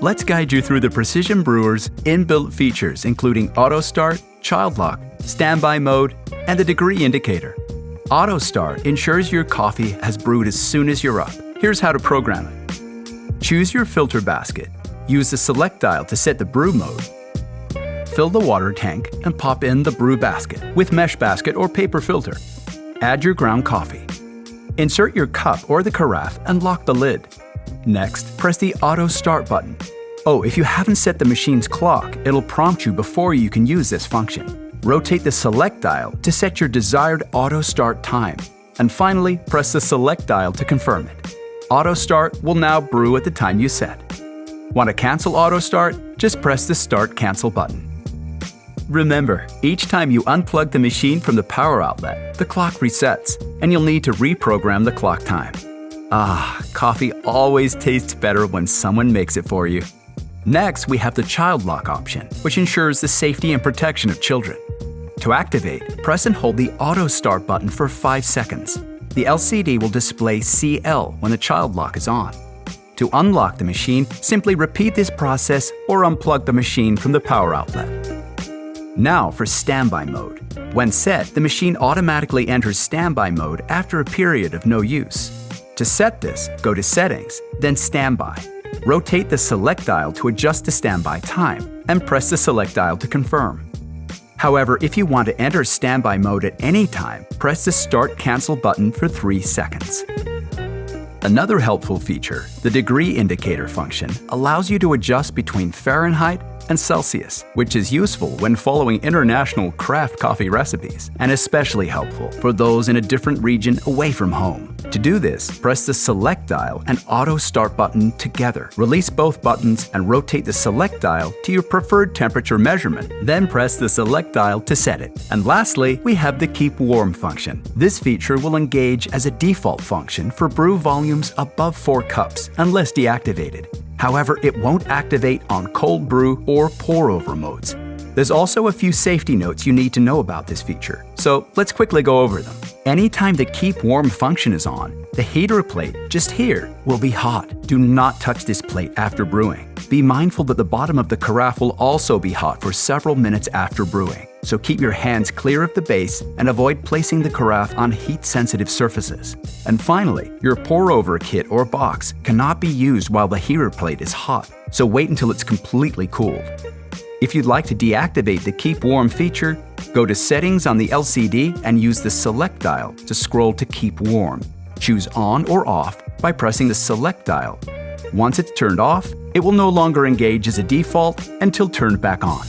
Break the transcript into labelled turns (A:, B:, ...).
A: let's guide you through the Precision Brewer's inbuilt features, including auto start, child lock, standby mode, and the degree indicator. Auto start ensures your coffee has brewed as soon as you're up. Here's how to program it. Choose your filter basket. Use the select dial to set the brew mode. Fill the water tank and pop in the brew basket with mesh basket or paper filter. Add your ground coffee. Insert your cup or the carafe and lock the lid. Next, press the auto start button. Oh, if you haven't set the machine's clock, it'll prompt you before you can use this function. Rotate the select dial to set your desired auto start time. And finally, press the select dial to confirm it. Auto start will now brew at the time you set. Want to cancel auto start? Just press the start cancel button. Remember, each time you unplug the machine from the power outlet, the clock resets, and you'll need to reprogram the clock time. Ah, coffee always tastes better when someone makes it for you. Next, we have the child lock option, which ensures the safety and protection of children. To activate, press and hold the auto start button for 5 seconds. The LCD will display CL when the child lock is on. To unlock the machine, simply repeat this process or unplug the machine from the power outlet. Now for standby mode. When set, the machine automatically enters standby mode after a period of no use. To set this, go to Settings, then Standby. Rotate the select dial to adjust the standby time, and press the select dial to confirm. However, if you want to enter standby mode at any time, press the Start Cancel button for 3 seconds. Another helpful feature, the degree indicator function, allows you to adjust between Fahrenheit and Celsius, which is useful when following international craft coffee recipes, and especially helpful for those in a different region away from home. To do this, press the select dial and auto start button together. Release both buttons and rotate the select dial to your preferred temperature measurement. Then press the select dial to set it. And lastly, we have the keep warm function. This feature will engage as a default function for brew volumes above 4 cups unless deactivated. However, it won't activate on cold brew or pour over modes. There's also a few safety notes you need to know about this feature, so let's quickly go over them. Anytime the keep warm function is on, the heater plate just here will be hot. Do not touch this plate after brewing. Be mindful that the bottom of the carafe will also be hot for several minutes after brewing, so keep your hands clear of the base and avoid placing the carafe on heat-sensitive surfaces. And finally, your pour-over kit or box cannot be used while the heater plate is hot, so wait until it's completely cooled. If you'd like to deactivate the Keep Warm feature, go to Settings on the LCD and use the Select dial to scroll to Keep Warm. Choose On or Off by pressing the Select dial. Once it's turned off, it will no longer engage as a default until turned back on.